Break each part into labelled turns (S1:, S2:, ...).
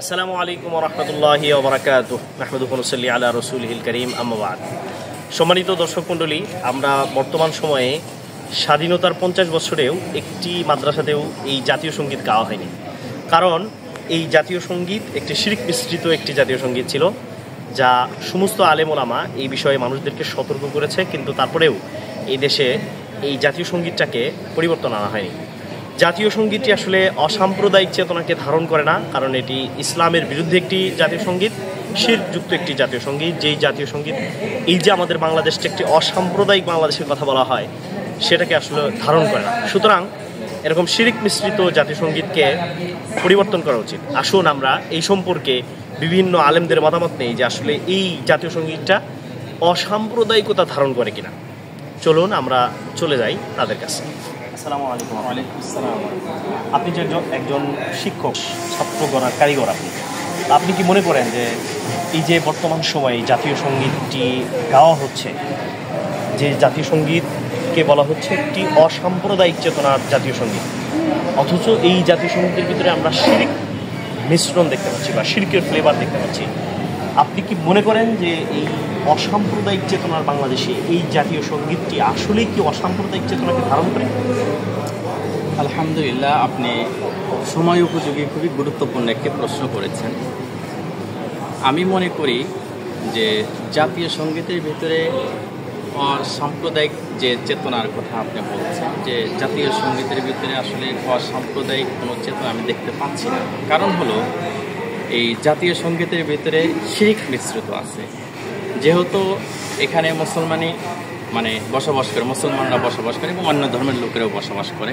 S1: আসসালামু আলাইকুম ওয়া রাহমাতুল্লাহি ওয়া বারাকাতুহু নাহমাদুহু ওয়া নুসাল্লি আলা রাসূলিহিল কারীম আম্মা বা'দ। সম্মানিত দর্শক মণ্ডলী, আমরা বর্তমান সময়ে স্বাধীনতার 50 বছরেও একটি মাদ্রাসাতেও এই জাতীয় সঙ্গীত গাওয়া হয়নি। কারণ এই জাতীয় সঙ্গীত একটি শিরক মিশ্রিত একটি জাতীয় সঙ্গীত ছিল, যা সমস্ত আলেম ওলামা এই বিষয়ে মানুষদেরকে সতর্ক করেছে, কিন্তু তারপরেও এই দেশে এই জাতীয় সঙ্গীতটাকে পরিবর্তন আনা হয়নি। জাতীয় সঙ্গীতটি আসলে অসাম্প্রদায়িক চেতনাকে ধারণ করে না, কারণ এটি ইসলামের বিরুদ্ধে একটি জাতীয় সঙ্গীত, শিরকযুক্ত একটি জাতীয় সঙ্গীত। যেই জাতীয় সঙ্গীত এই যে আমাদের বাংলাদেশটা একটি অসাম্প্রদায়িক বাংলাদেশের কথা বলা হয়, সেটাকে আসলে ধারণ করে না। সুতরাং এরকম শিরক মিশ্রিত জাতীয় সঙ্গীতকে পরিবর্তন করা উচিত। আসুন আমরা এই সম্পর্কে বিভিন্ন আলেমদের মতামত নেই যে আসলে এই জাতীয় সঙ্গীতটা অসাম্প্রদায়িকতা ধারণ করে কিনা। চলুন আমরা চলে যাই তাদের কাছে। আসসালামু আলাইকুম।
S2: ওয়ালাইকুম আসসালাম।
S1: আপনি যে একজন শিক্ষক, ছাত্র গড়ার কারিগর, আপনি কি মনে করেন যে এই যে বর্তমান সময়ে জাতীয় সঙ্গীতটি গাওয়া হচ্ছে, যে জাতীয় সঙ্গীতকে বলা হচ্ছে একটি অসাম্প্রদায়িক চেতনার জাতীয় সঙ্গীত, অথচ এই জাতীয় সঙ্গীতের ভিতরে আমরা শিরক মিশ্রণ দেখতে পাচ্ছি বা শিরকের ফ্লেভার দেখতে পাচ্ছি, আপনি কি মনে করেন যে এই অসাম্প্রদায়িক চেতনার বাংলাদেশে এই জাতীয় সঙ্গীতটি আসলেই কি অসাম্প্রদায়িক চেতনাকে ধারণ করে?
S2: আলহামদুলিল্লাহ, আপনি সময় উপযোগী খুবই গুরুত্বপূর্ণ একটি প্রশ্ন করেছেন। আমি মনে করি যে জাতীয় সঙ্গীতের ভিতরে অসাম্প্রদায়িক যে চেতনার কথা আপনি বলছেন, যে জাতীয় সঙ্গীতের ভিতরে আসলে অসাম্প্রদায়িক কোনো চেতনা আমি দেখতে পাচ্ছি না। কারণ হলো, এই জাতীয় সঙ্গীতের ভিতরে শিরক মিশ্রিত আছে। যেহেতু এখানে মুসলমানরা বসবাস করে এবং অন্য ধর্মের লোকেরাও বসবাস করে,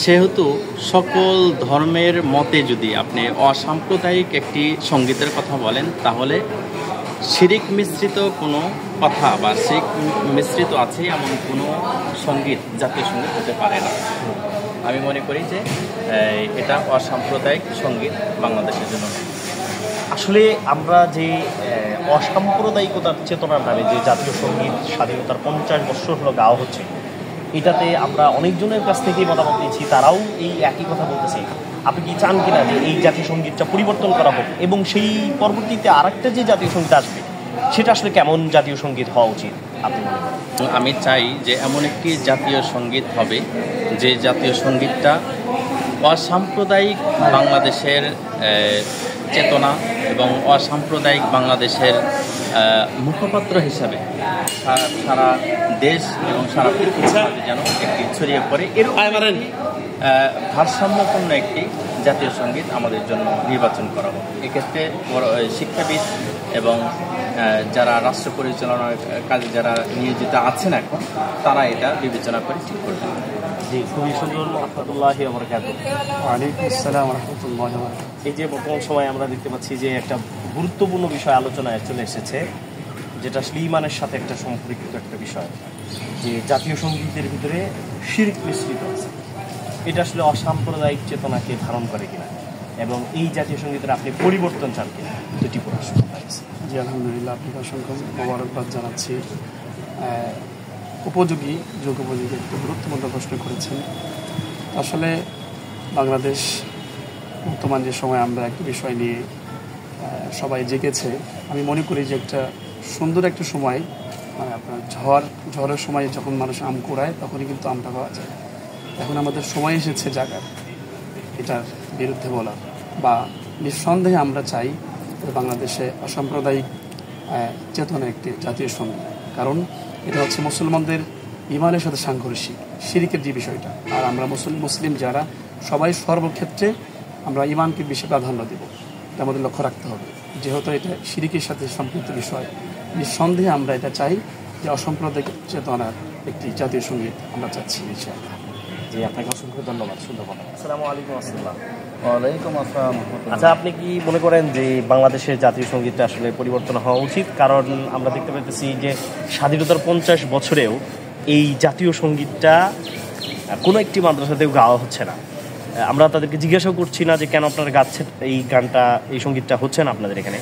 S2: সেহেতু সকল ধর্মের মতে যদি আপনি অসাম্প্রদায়িক একটি সঙ্গীতের কথা বলেন, তাহলে শিরক মিশ্রিত কোনো কথা বা শিরক মিশ্রিত আছে এমন কোনো সঙ্গীত জাতীয় সঙ্গীত হতে পারে না। আমি মনে করি যে এটা অসাম্প্রদায়িক সঙ্গীত বাংলাদেশের জন্য।
S1: আসলে আমরা যে অসাম্প্রদায়িকতার চেতনার নামে যে জাতীয় সঙ্গীত স্বাধীনতার 50 বছর হলো গাওয়া হচ্ছে, এটাতে আমরা অনেকজনের কাছ থেকেই মতামত নিয়েছি, তারাও এই একই কথা বলতেছে। আপনি কি চান কিনা যে এই জাতীয় সঙ্গীতটা পরিবর্তন করা হোক এবং সেই পরবর্তীতে আরেকটা যে জাতীয় সঙ্গীত আসবে, সেটা আসলে কেমন জাতীয় সঙ্গীত হওয়া উচিত আপনি মনে করেন?
S2: আমি চাই যে এমন একটি জাতীয় সঙ্গীত হবে যে জাতীয় সঙ্গীতটা অসাম্প্রদায়িক বাংলাদেশের চেতনা এবং অসাম্প্রদায়িক বাংলাদেশের মুখপাত্র হিসাবে সারা দেশ এবং সারা পৃথিবীতে যেন একটি ছড়িয়ে পড়ে, এরকম ভারসাম্যপূর্ণ একটি জাতীয় সঙ্গীত আমাদের জন্য নির্বাচন করা হোক। এক্ষেত্রে শিক্ষাবিদ এবং যারা রাষ্ট্র পরিচালনার কাজে যারা নিয়োজিত আছেন এখন, তারা এটা বিবেচনা করে ঠিক করবেন।
S1: জি, খুবই সুন্দর। রাহমাতুল্লাহি ওয়া বারাকাতুহু।
S3: ওয়ালাইকুম আসসালাম ওয়া রাহমাতুল্লাহি ওয়া বারাকাতুহু।
S1: এই যে বর্তমান সময়ে আমরা দেখতে পাচ্ছি যে একটা গুরুত্বপূর্ণ বিষয় আলোচনায় চলে এসেছে, যেটা আসলে ঈমানের সাথে একটা সম্পর্কিত একটা বিষয়, যে জাতীয় সঙ্গীতের ভিতরে শিরক মিশ্রিত আছে। এটা আসলে অসাম্প্রদায়িক চেতনাকে ধারণ করে কিনা, এবং এই জাতীয় সঙ্গীতের আপনি পরিবর্তন চান কিনা, দুটি প্রশ্ন।
S3: জি, আলহামদুলিল্লাহ, আপনাকে অসংখ্য মোবারকবাদ জানাচ্ছি। যুগোপযোগী একটি গুরুত্বপূর্ণ প্রশ্ন করেছেন। আসলে বাংলাদেশ বর্তমান যে সময় আমরা একটা বিষয় নিয়ে সবাই জেগেছে, আমি মনে করি যে একটা সুন্দর একটা সময়, আপনার ঝড়ের সময় যখন মানুষ আম কুড়ায় তখনই কিন্তু আমটা পাওয়া যায়। এখন আমাদের সময় এসেছে জাগার, এটার বিরুদ্ধে বলার, বা নিঃসন্দেহে আমরা চাই বাংলাদেশে অসাম্প্রদায়িক চেতনা একটি জাতীয় সঙ্গীত। কারণ এটা হচ্ছে মুসলমানদের ইমানের সাথে সাংঘর্ষিক শিরকের যে বিষয়টা। আর আমরা মুসলিম যারা সবাই সর্বক্ষেত্রে আমরা ইমানকে বেশি প্রাধান্য দেব, এটা আমাদের লক্ষ্য রাখতে হবে। যেহেতু এটা শিরকের সাথে সম্পৃক্ত বিষয়, নিঃসন্দেহে আমরা এটা চাই যে অসাম্প্রদায়িক চেতনার একটি জাতীয় সঙ্গীত আমরা চাচ্ছি ইনশাআল্লাহ।
S1: জি, আপনাকে অসংখ্য ধন্যবাদ। সুন্দর কথা। আসসালামু আলাইকুম। আসসালাম।
S2: ওয়ালাইকুম আসসালাম।
S1: আচ্ছা, আপনি কি মনে করেন যে বাংলাদেশের জাতীয় সঙ্গীতটা আসলে পরিবর্তন হওয়া উচিত? কারণ আমরা দেখতে পাচ্ছি যে স্বাধীনতার 50 বছরেও এই জাতীয় সঙ্গীতটা কোনো একটি মাদ্রাসাতেও গাওয়া হচ্ছে না। আমরা তাদেরকে জিজ্ঞাসাও করছি না যে কেন আপনারা গাচ্ছেন এই গানটা, এই সঙ্গীতটা হচ্ছে না আপনাদের এখানে।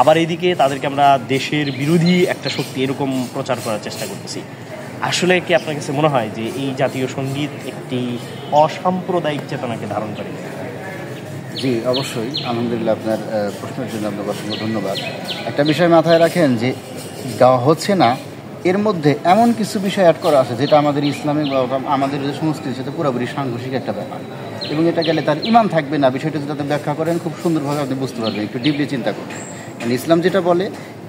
S1: আবার এইদিকে তাদেরকে আমরা দেশের বিরোধী একটা শক্তি এরকম প্রচার করার চেষ্টা করতেছি। আসলে কি আপনার কাছে মনে হয় যে এই জাতীয় সঙ্গীত একটি অসাম্প্রদায়িক চেতনাকে ধারণ করে?
S4: জি অবশ্যই, আলহামদুলিল্লাহ। আপনার প্রশ্নের জন্য আপনাকে অসংখ্য ধন্যবাদ। একটা বিষয় মাথায় রাখেন যে গাওয়া হচ্ছে না, এর মধ্যে এমন কিছু বিষয় অ্যাড করা আছে যেটা আমাদের ইসলামিক বা আমাদের যে সংস্কৃতির সাথে পুরোপুরি সাংঘর্ষিক একটা ব্যাপার, এবং এটা গেলে তার ইমান থাকবে না। বিষয়টা যদি আপনি ব্যাখ্যা করেন খুব সুন্দরভাবে আপনি বুঝতে পারবেন, একটু ডিপলি চিন্তা করবেন। ইসলাম যেটা বলে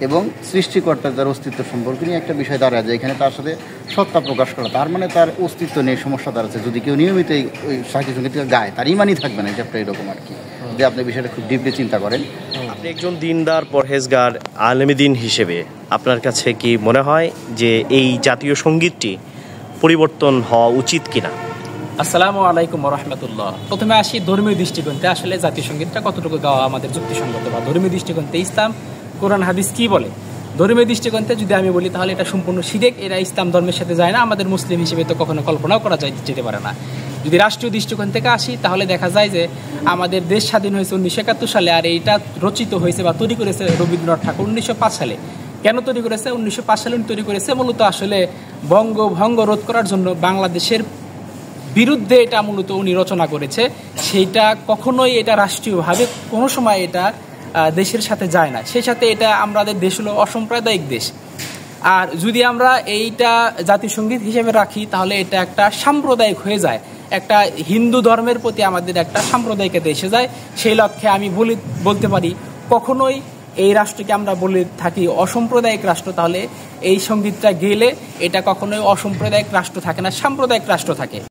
S4: এবং সৃষ্টিকর্তার তার অস্তিত্ব সম্পর্কে নিয়ে একটা বিষয় দাঁড়ায় যায়, এখানে তার সাথে সত্তা প্রকাশ করা, তার মানে তার অস্তিত্ব নেই, সমস্যা দাঁড়াচ্ছে। যদি কেউ নিয়মিত ওই সাহিত্য সঙ্গীত গায় তার ইমানই থাকবে না, এটা একটা এরকম আর কি, যে আপনি বিষয়টা খুব ডিপলি চিন্তা করেন।
S1: আপনি একজন দিনদার পরহেজগার আলেমে দিন হিসেবে আপনার কাছে কি মনে হয় যে এই জাতীয় সঙ্গীতটি পরিবর্তন হওয়া উচিত কিনা?
S5: আসসালামু আলাইকুম রহমতুল্লাহ। প্রথমে আসি ধর্মীয় দৃষ্টিকোণে, আসলে জাতীয় সঙ্গীতটা কতটুকু গাওয়া আমাদের যুক্তিসঙ্গত বা ধর্মীয় দৃষ্টিকোণে ইসলাম কোরআন হাদিস কি বলে। ধর্মীয় দৃষ্টিকোণে যদি আমি বলি তাহলে এটা সম্পূর্ণ শিরক, এরা ইসলাম ধর্মের সাথে যায় না, আমাদের মুসলিম হিসেবে তো কখনো কল্পনাও করা যেতে পারে না। যদি রাষ্ট্রীয় দৃষ্টিকোণ থেকে আসি তাহলে দেখা যায় যে আমাদের দেশ স্বাধীন হয়েছে 1971 সালে, আর এইটা রচিত হয়েছে বা তৈরি করেছে রবীন্দ্রনাথ ঠাকুর 1905 সালে। কেন তৈরি করেছে? 1905 সালে তৈরি করেছে মূলত আসলে বঙ্গভঙ্গ রোধ করার জন্য, বাংলাদেশের বিরুদ্ধে এটা মূলত উনি রচনা করেছে। সেইটা কখনোই এটা রাষ্ট্রীয়ভাবে কোনো সময় এটা দেশের সাথে যায় না। সেই সাথে এটা আমাদের দেশ হলো অসাম্প্রদায়িক দেশ, আর যদি আমরা এইটা জাতীয় সঙ্গীত হিসেবে রাখি তাহলে এটা একটা সাম্প্রদায়িক হয়ে যায়, একটা হিন্দু ধর্মের প্রতি আমাদের একটা সাম্প্রদায়িকতা এসে যায়। সেই লক্ষ্যে আমি বলতে পারি কখনোই এই রাষ্ট্রকে আমরা বলে থাকি অসাম্প্রদায়িক রাষ্ট্র, তাহলে এই সঙ্গীতটা গেলে এটা কখনোই অসাম্প্রদায়িক রাষ্ট্র থাকে না, সাম্প্রদায়িক রাষ্ট্র থাকে।